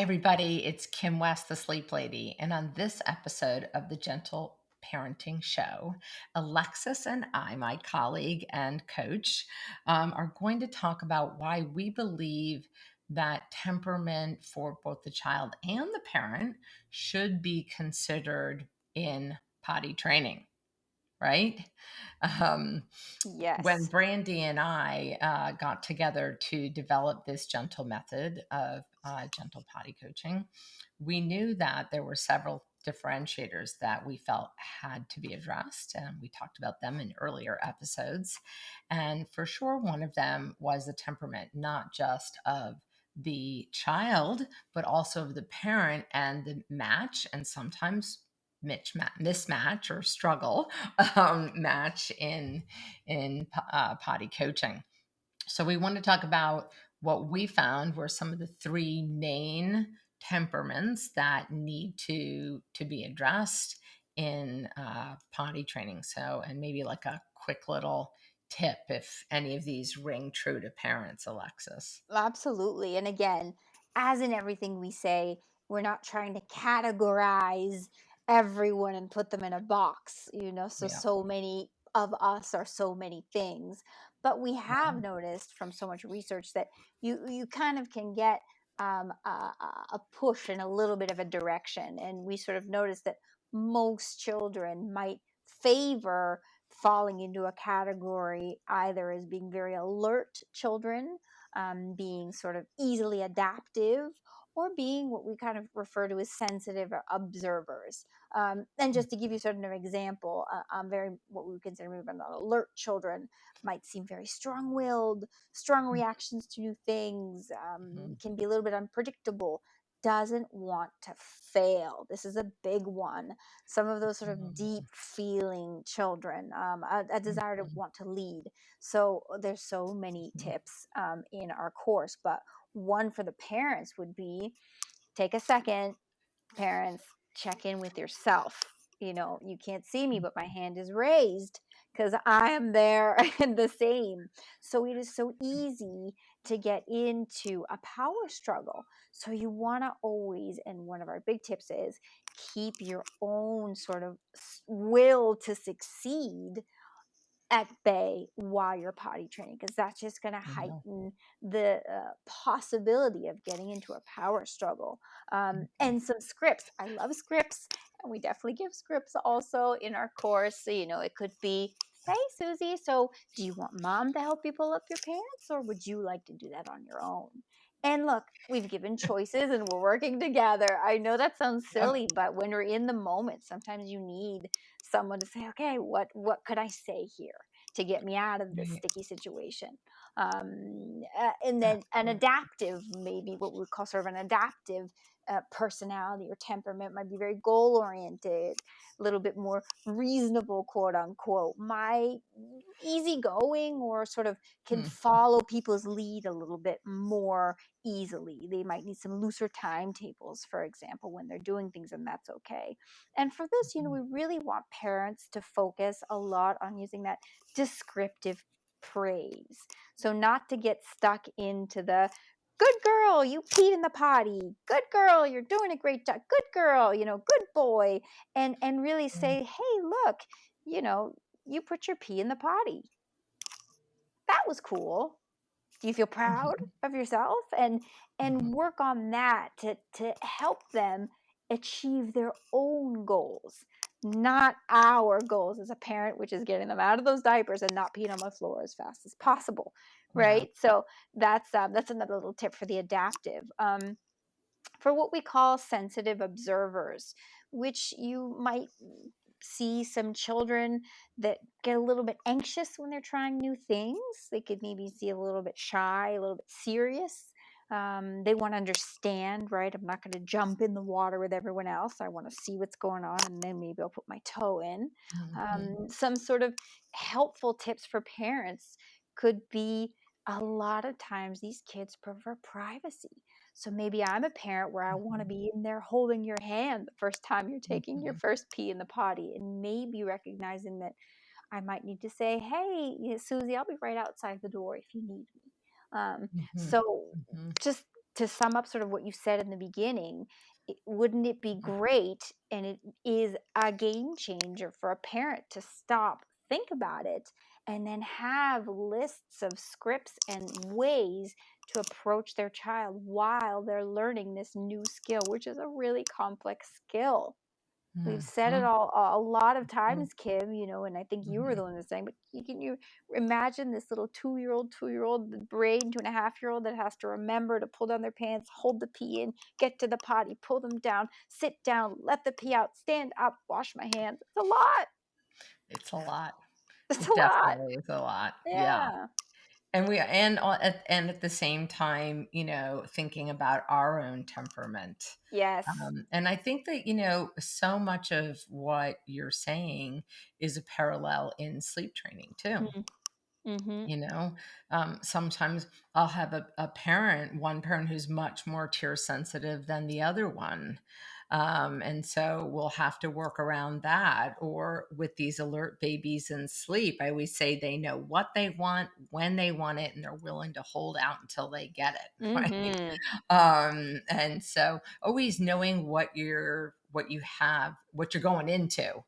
everybody, it's Kim West, the Sleep Lady, and on this episode of the Gentle Parenting Show, Alexis and I, my colleague and coach, are going to talk about why we believe that temperament for both the child and the parent should be considered in potty training, right? Um, when Yes. Brandy and I got together to develop this gentle method of gentle potty coaching, we knew that there were several differentiators that we felt had to be addressed. And we talked about them in earlier episodes. And for sure, one of them was the temperament, not just of the child, but also of the parent and the match, and sometimes mismatch or struggle match in potty coaching. So we want to talk about what we found were some of the three main temperaments that need to be addressed in potty training. So, and maybe like a quick little tip if any of these ring true to parents, Alexis. Absolutely. And again, as in everything we say, we're not trying to categorize everyone and put them in a box, so Yeah. so many of us are so many things. But we have Yeah. noticed from so much research that you kind of can get a push in a little bit of a direction. And we sort of noticed that most children might favor falling into a category either as being very alert children, being sort of easily adaptive, or being what we kind of refer to as sensitive or observers. And just to give you sort of an example, very what we would consider maybe not alert children might seem very strong-willed, strong reactions to new things, Mhm. can be a little bit unpredictable, doesn't want to fail. This is a big one. Some of those sort of deep feeling children, a desire to Mhm. want to lead. So there's so many tips in our course, but one for the parents would be take a second, parents, check in with yourself. You can't see me, but my hand is raised because I am there and the same. So it is so easy to get into a power struggle. So you want to always, and one of our big tips is keep your own sort of will to succeed at bay while you're potty training, because that's just going to Yeah. heighten the possibility of getting into a power struggle. And some scripts. I love scripts, and we definitely give scripts also in our course. So, it could be, hey, Susie, so do you want mom to help you pull up your pants, or would you like to do that on your own? And look, we've given choices and we're working together. I know that sounds Yep. silly, but when we're in the moment, sometimes you need someone to say, okay, what could I say here to get me out of this Right. sticky situation? And then an Absolutely. adaptive, maybe what we would call sort of an adaptive personality or temperament, might be very goal oriented, a little bit more reasonable, quote unquote. My easygoing, or sort of can Mm. follow people's lead a little bit more easily. They might need some looser timetables, for example, when they're doing things, and that's okay. And for this, we really want parents to focus a lot on using that descriptive praise. So not to get stuck into the good girl, you peed in the potty. Good girl, you're doing a great job. Good girl, good boy. And really Mm. say, hey, look, you know, you put your pee in the potty. That was cool. Do you feel proud Mhm. of yourself? And Mhm. work on that to help them achieve their own goals, not our goals as a parent, which is getting them out of those diapers and not peeing on my floor as fast as possible, Yeah. right? So that's another little tip for the adaptive. For what we call sensitive observers, which you might see some children that get a little bit anxious when they're trying new things. They could maybe see a little bit shy, a little bit serious. They want to understand, right? I'm not going to jump in the water with everyone else. I want to see what's going on, and then maybe I'll put my toe in. Mhm. Some sort of helpful tips for parents could be, a lot of times these kids prefer privacy. So maybe I'm a parent where I want to Mhm. be in there holding your hand the first time you're taking your Mhm. first pee in the potty, and maybe recognizing that I might need to say, hey, Susie, I'll be right outside the door if you need me. Mhm. So Mhm. just to sum up sort of what you said in the beginning, wouldn't it be great, and it is a game changer for a parent to stop, think about it, and then have lists of scripts and ways to approach their child while they're learning this new skill, which is a really complex skill. We've said it Mhm. all a lot of Mhm. times, Kim, and I think you were Mhm. the one that's saying, but you imagine this little 2-year-old, the brain, 2.5-year-old that has to remember to pull down their pants, hold the pee in, get to the potty, pull them down, sit down, let the pee out, stand up, wash my hands. It's a lot. It's a lot. It's a It lot. definitely is a lot. Yeah. Yeah. And at the same time, thinking about our own temperament. Yes. And I think that, so much of what you're saying is a parallel in sleep training too. Mm, mhm. You know, sometimes I'll have one parent who's much more tear sensitive than the other one. And so we'll have to work around that. Or with these alert babies in sleep, I always say they know what they want, when they want it, and they're willing to hold out until they get it. Right. Mhm. And so always knowing what you're going into,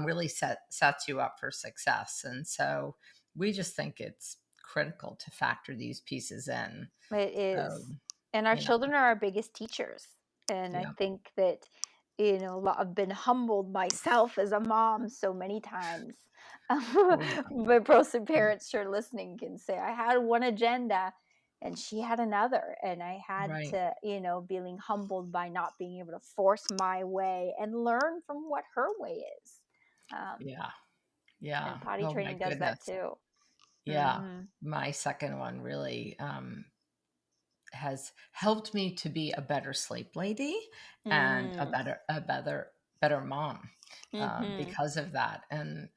really sets you up for success. And so we just think it's critical to factor these pieces in. It So, is. And our you know, children are our biggest teachers. And I yeah. think that, I've been humbled myself as a mom so many times. Oh, yeah. But pros and parents sure listening can say, I had one agenda and she had another. And I had Right. to, being humbled by not being able to force my way and learn from what her way is. Um, Yeah. Yeah. and potty Oh my training does that goodness. too. Yeah. Hmm. My second one really has helped me to be a better sleep lady and a Mm. better mom, Hmm. because of that. And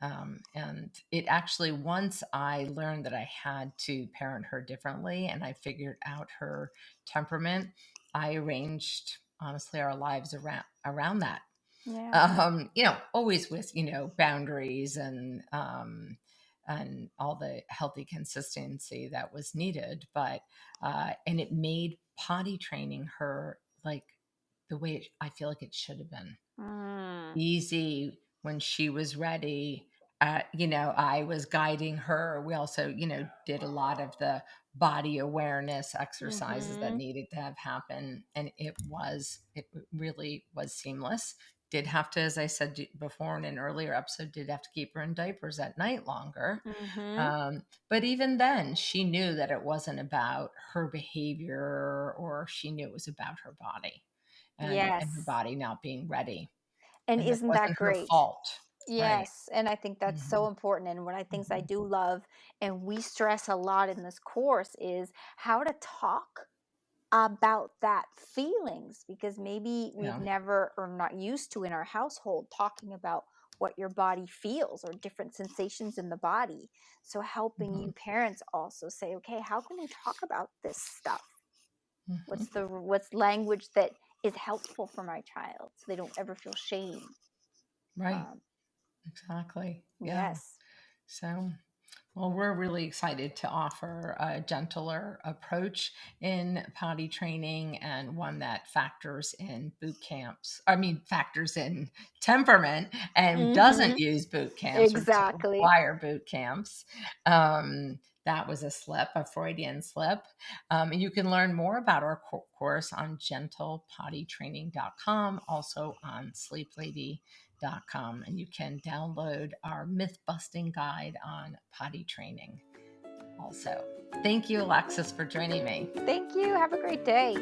it actually, once I learned that I had to parent her differently and I figured out her temperament, I arranged honestly our lives around that. Yeah. Always with, boundaries and all the healthy consistency that was needed. And it made potty training her like the way I feel like it should have been Mm. easy when she was ready. I was guiding her. We also, did a lot of the body awareness exercises that Mhm. needed to have happen. And it really was seamless. Did have to, as I said before in an earlier episode, did have to keep her in diapers at night longer. Mhm. But even then, she knew that it wasn't about her behavior, or she knew it was about her body and her Yes. body not being ready, And and it isn't that wasn't her great? fault. Right. Yes, and I think that's so Mhm, important, and one of the things I mhm. do love, and we stress a lot in this course, is how to talk about that feelings, because maybe we've Yeah. never or not used to in our household talking about what your body feels or different sensations in the body. So helping you Mhm, parents also say, okay, how can we talk about this stuff? mhm. What's language that is helpful for my child so they don't ever feel shame? Right. Um, Exactly. Yeah. yes. So, well, we're really excited to offer a gentler approach in potty training, and one that factors in temperament and doesn't Mhm. use boot camps or doesn't Exactly. require boot camps. That was a Freudian slip. And you can learn more about our course on gentlepottytraining.com, also on sleeplady.com, and you can download our myth busting guide on potty training also. Thank you, Alexis, for joining me. Thank you. Have a great day.